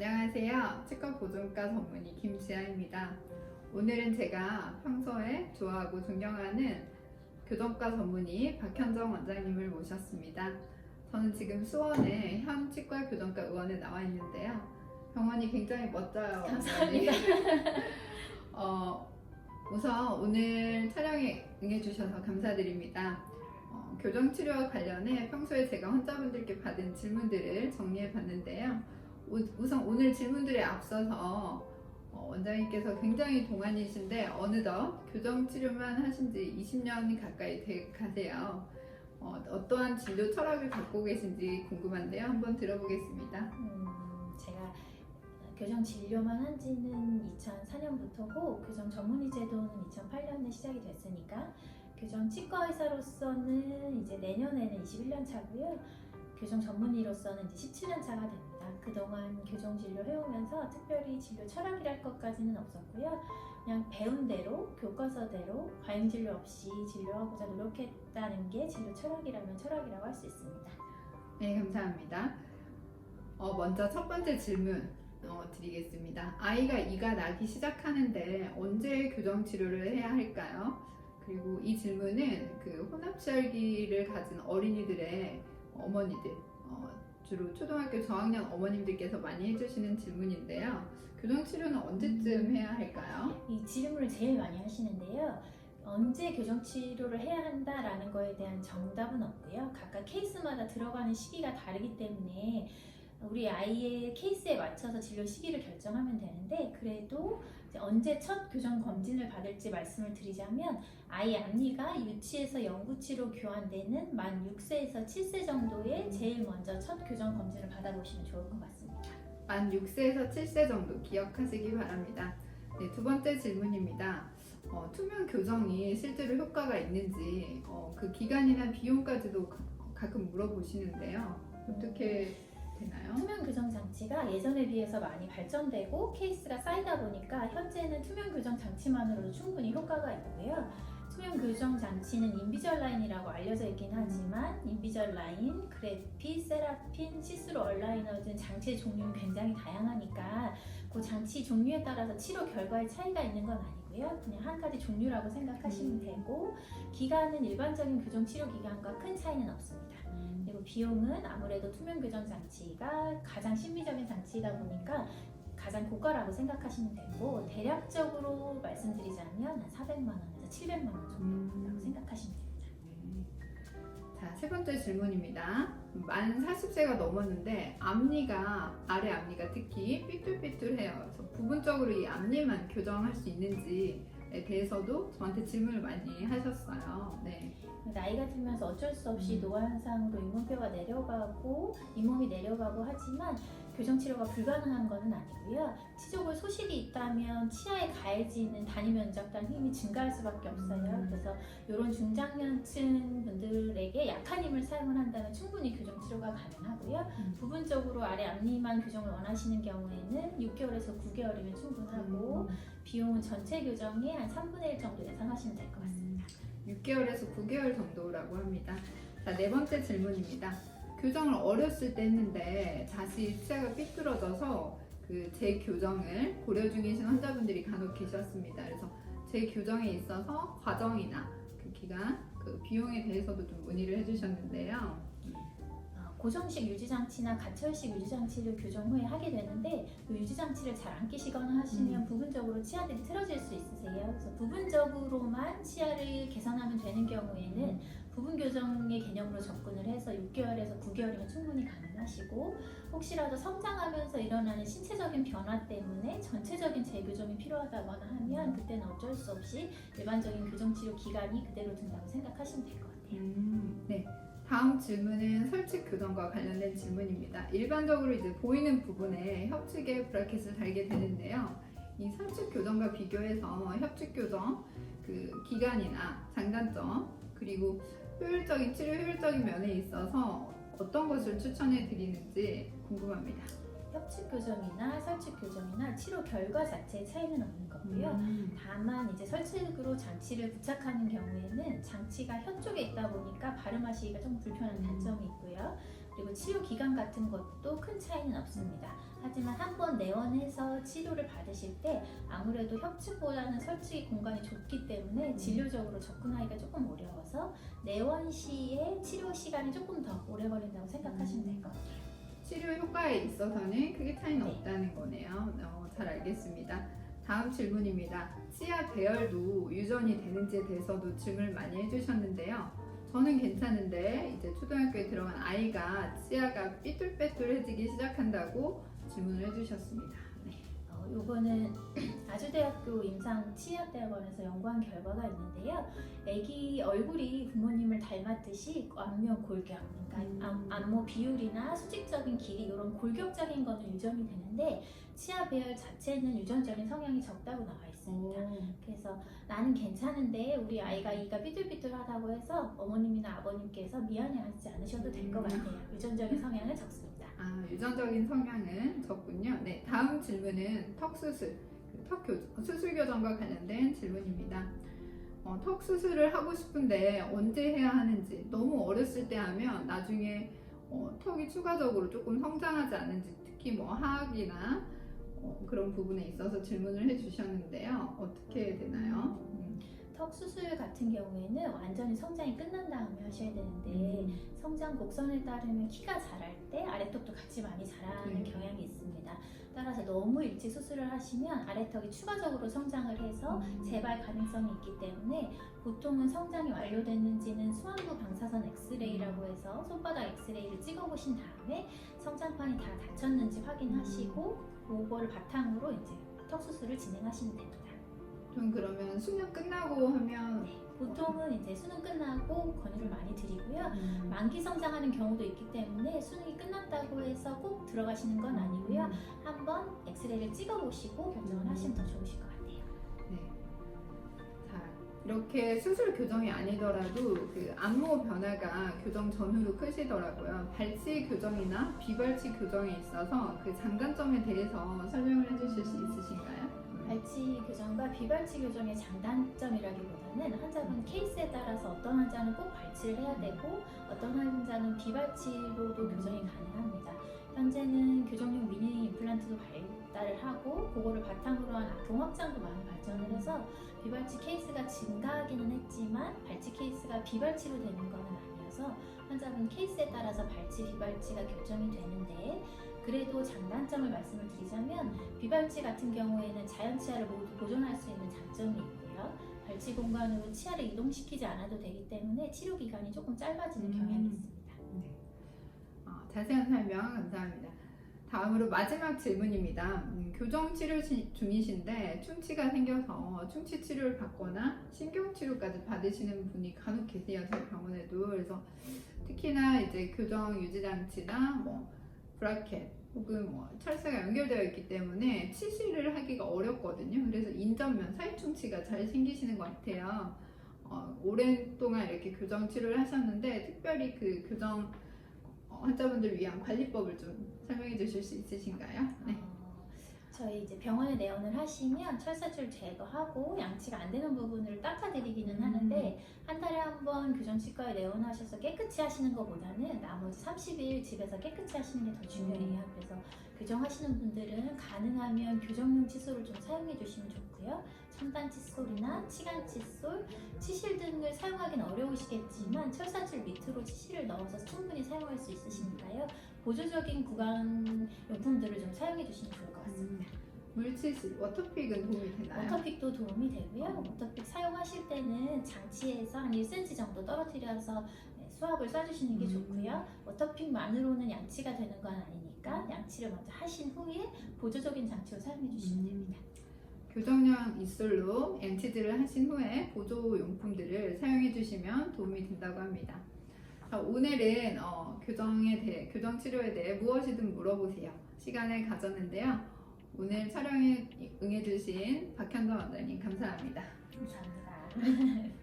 안녕하세요. 치과 보존과 전문의 김지아입니다. 오늘은 제가 평소에 좋아하고 존경하는 교정과 전문의 박현정 원장님을 모셨습니다. 저는 지금 수원의 현 치과 교정과 의원에 나와 있는데요. 병원이 굉장히 멋져요. 감사합니다. 우선 오늘 촬영에 응해주셔서 감사드립니다. 교정치료와 관련해 평소에 제가 환자분들께 받은 질문들을 정리해 봤는데요. 우선 오늘 질문들에 앞서서 원장님께서 굉장히 동안이신데 어느덧 교정치료만 하신 지 20년 가까이 돼 가세요. 어떠한 진료 철학을 갖고 계신지 궁금한데요. 한번 들어보겠습니다. 제가 교정 진료만 한 지는 2004년부터고 교정 전문의 제도는 2008년에 시작이 됐으니까 교정 치과 의사로서는 이제 내년에는 21년 차고요. 교정 전문의로서는 이제 17년 차가 됩니다. 그동안 교정 진료 해오면서 특별히 진료 철학이랄 것까지는 없었고요. 그냥 배운 대로, 교과서대로 과잉 진료 없이 진료하고자 노력했다는 게 진료 철학이라면 철학이라고 할 수 있습니다. 네, 감사합니다. 먼저 첫 번째 질문 드리겠습니다. 아이가 이가 나기 시작하는데 언제 교정 치료를 해야 할까요? 그리고 이 질문은 그 혼합치열기를 가진 어린이들의 어머니들, 주로 초등학교 저학년 어머님들께서 많이 해주시는 질문인데요. 교정 치료는 언제쯤 해야 할까요? 이 질문을 제일 많이 하시는데요. 언제 교정 치료를 해야 한다라는 거에 대한 정답은 없고요. 각각 케이스마다 들어가는 시기가 다르기 때문에 우리 아이의 케이스에 맞춰서 진료 시기를 결정하면 되는데, 그래도 이제 언제 첫 교정 검진을 받을지 말씀을 드리자면 아이 앞니가 유치에서 영구치로 교환되는 만 6세에서 7세 정도에 제일 먼저 첫 교정 검진을 받아보시면 좋을 것 같습니다. 만 6세에서 7세 정도 기억하시기 바랍니다. 네, 두 번째 질문입니다. 투명 교정이 실제로 효과가 있는지 그 기간이나 비용까지도 가끔 물어보시는데요. 어떻게 되나요? 투명 교정 장치가 예전에 비해서 많이 발전되고 케이스가 쌓이다 보니까 현재는 투명 교정 장치만으로도 충분히 효과가 있고요. 투명 교정 장치는 인비절라인이라고 알려져 있긴 하지만 인비절라인, 그래피, 세라핀, 시스루 얼라이너 등 장치의 종류는 굉장히 다양하니까 그 장치 종류에 따라서 치료 결과에 차이가 있는 건 아니고요. 그냥 한 가지 종류라고 생각하시면 되고, 기간은 일반적인 교정 치료 기간과 큰 차이는 없습니다. 그리고 비용은 아무래도 투명 교정 장치가 가장 심미적인 장치이다 보니까 가장 고가라고 생각하시면 되고, 대략적으로 말씀드리자면 한 400만 원에서 700만 원 정도라고 생각하시면 됩니다. 자, 세 번째 질문입니다. 만 40세가 넘었는데 아래 앞니가 특히 삐뚤삐뚤해요. 그래서 부분적으로 이 앞니만 교정할 수 있는지에 대해서도 저한테 질문을 많이 하셨어요. 네. 나이가 들면서 어쩔 수 없이 노화 현상으로 잇몸뼈가 내려가고 잇몸이 내려가고 하지만 교정 치료가 불가능한 것은 아니고요. 치조골 소실이 있다면 치아에 가해지는 단위 면적당 힘이 증가할 수밖에 없어요. 그래서 이런 중장년층 분들에게 약한 힘을 사용을 한다면 충분히 교정 치료가 가능하고요. 부분적으로 아래 앞니만 교정을 원하시는 경우에는 6개월에서 9개월이면 충분하고 비용은 전체 교정의 한 3분의 1 정도 예상하시면 될 것 같습니다. 6개월에서 9개월 정도라고 합니다. 자, 네 번째 질문입니다. 교정을 어렸을 때 했는데 다시 치아가 삐뚤어져서 그 재교정을 고려 중이신 환자분들이 간혹 계셨습니다. 그래서 재교정에 있어서 과정이나 그 기간, 그 비용에 대해서도 좀 문의를 해주셨는데요. 고정식 유지장치나 가철식 유지장치를 교정 후에 하게 되는데, 그 유지장치를 잘 안 끼시거나 하시면 부분적으로 치아들이 틀어질 수 있으세요. 그래서 부분적으로만 치아를 개선하면 되는 경우에는 부분 교정의 개념으로 접근을 해서 6개월에서 9개월이면 충분히 가능하시고, 혹시라도 성장하면서 일어나는 신체적인 변화 때문에 전체적인 재교정이 필요하다거나 하면 그때는 어쩔 수 없이 일반적인 교정치료 기간이 그대로 둔다고 생각하시면 될 것 같아요. 네. 다음 질문은 설치 교정과 관련된 질문입니다. 일반적으로 이제 보이는 부분에 협축에 브라켓을 달게 되는데요. 이 설치 교정과 비교해서 협축 교정 그 기간이나 장단점, 그리고 치료 효율적인 면에 있어서 어떤 것을 추천해 드리는지 궁금합니다. 협축 교정이나 설치 교정이나 치료 결과 자체의 차이는 없는 거고요. 다만 이제 설치식으로 장치를 부착하는 경우에는 장치가 혀 쪽에 있다 보니까 발음하시기가 좀 불편한 단점이 있고요. 그리고 치료 기간 같은 것도 큰 차이는 없습니다. 하지만 한번 내원해서 치료를 받으실 때 아무래도 협측보다는 설치기 공간이 좁기 때문에 진료적으로 접근하기가 조금 어려워서 내원 시에 치료 시간이 조금 더 오래 걸린다고 생각하시면 될 것 같아요. 치료 효과에 있어서는 크게 차이는 네. 없다는 거네요. 잘 알겠습니다. 다음 질문입니다. 치아 배열도 유전이 되는지에 대해서도 질문을 많이 해주셨는데요. 저는 괜찮은데 이제 초등학교에 들어간 아이가 치아가 삐뚤빼뚤해지기 시작한다고 질문을 해주셨습니다. 네. 요거는 아주대학교 임상치의학대학원에서 연구한 결과가 있는데요. 아기 얼굴이 부모님을 닮았듯이 안면 골격, 그러니까 안모 비율이나 수직적인 길이 이런 골격적인 거는 유전이 되는데 치아 배열 자체는 유전적인 성향이 적다고 나와 있습니다. 그래서 나는 괜찮은데 우리 아이가 이가 삐뚤삐뚤하다고 해서 어머님이나 아버님께서 미안해하지 않으셔도 될 것 같아요. 유전적인 성향은 적습니다. 유전적인 성향은 적군요. 네, 다음 질문은 턱 수술, 수술 교정과 관련된 질문입니다. 턱 수술을 하고 싶은데 언제 해야 하는지, 너무 어렸을 때 하면 나중에 턱이 추가적으로 조금 성장하지 않는지, 특히 뭐 하악이나 그런 부분에 있어서 질문을 해주셨는데요. 어떻게 되나요? 턱 수술 같은 경우에는 완전히 성장이 끝난 다음에 하셔야 되는데 성장 곡선에 따르면 키가 자랄 때 아래턱도 같이 많이 자라는 경향이 있습니다. 따라서 너무 일찍 수술을 하시면 아래턱이 추가적으로 성장을 해서 재발 가능성이 있기 때문에 보통은 성장이 완료됐는지는 수완부 방사선 엑스레이라고 해서 손바닥 엑스레이를 찍어보신 다음에 성장판이 다 닫혔는지 확인하시고 그거를 바탕으로 이제 턱 수술을 진행하시면 됩니다. 좀 그러면 수능 끝나고 하면 보통은 이제 수능 끝나고 권유를 많이 드리고요. 만기 성장하는 경우도 있기 때문에 수능이 끝났다고 해서 꼭 들어가시는 건 아니고요. 한번 엑스레이를 찍어보시고 결정을 하시면 더 좋으실 것 같아요. 네. 자, 이렇게 수술 교정이 아니더라도 그 안모 변화가 교정 전후로 크시더라고요. 발치 교정이나 비발치 교정에 있어서 그 장단점에 대해서 설명을 해주실 수 있으신가요? 발치 교정과 비발치 교정의 장단점이라기보다는 환자분 케이스에 따라서 어떤 환자는 꼭 발치를 해야 되고 어떤 환자는 비발치로도 교정이 가능합니다. 현재는 교정용 미니 임플란트도 발달을 하고 그거를 바탕으로 한 악용 확장도 많이 발전을 해서 비발치 케이스가 증가하기는 했지만 발치 케이스가 비발치로 되는 것은 아니어서 환자분 케이스에 따라서 발치, 비발치가 결정이 되는데 그래도 장단점을 말씀을 드리자면 비발치 같은 경우에는 자연 치아를 모두 보존할 수 있는 장점이 있고요. 발치 공간으로 치아를 이동시키지 않아도 되기 때문에 치료 기간이 조금 짧아지는 경향이 있습니다. 네. 자세한 설명 감사합니다. 다음으로 마지막 질문입니다. 교정 치료 중이신데 충치가 생겨서 충치 치료를 받거나 신경 치료까지 받으시는 분이 간혹 계세요. 저희 병원에도. 그래서 특히나 이제 교정 유지 장치나 뭐 브라켓 혹은 뭐 철사가 연결되어 있기 때문에 치실을 하기가 어렵거든요. 그래서 인전면 사이충치가 잘 생기시는 것 같아요. 오랜동안 이렇게 교정 치료를 하셨는데 특별히 그 교정 환자분들 위한 관리법을 좀 설명해 주실 수 있으신가요? 네. 저희 이제 병원에 내원을 하시면 철사줄 제거하고 양치가 안 되는 부분을 닦아드리기는 하는데 한 달에 한 번 교정치과에 내원하셔서 깨끗이 하시는 것보다는 나머지 30일 집에서 깨끗이 하시는 게 더 중요해요. 그래서 교정하시는 분들은 가능하면 교정용 칫솔을 좀 사용해 주시면 좋고요. 첨단 칫솔이나 치간 칫솔, 치실 등을 사용하기는 어려우시겠지만 철사줄 밑으로 치실을 넣어서 충분히 사용할 수 있으시니까요. 보조적인 구강 용품들을 좀 사용해 주시면 좋을 것 같습니다. 물치실, 워터픽은 도움이 되나요? 워터픽도 도움이 되고요. 워터픽 사용하실 때는 장치에서 한 1cm 정도 떨어뜨려서 수압을 쏴주시는 게 좋고요. 워터픽만으로는 양치가 되는 건 아니니까 양치를 먼저 하신 후에 보조적인 장치로 사용해 주시면 됩니다. 교정용 입술로 양치질을 하신 후에 보조 용품들을 사용해 주시면 도움이 된다고 합니다. 오늘은 교정 치료에 대해 무엇이든 물어보세요 시간을 가졌는데요. 오늘 촬영에 응해주신 박현도 원장님 감사합니다. 감사합니다.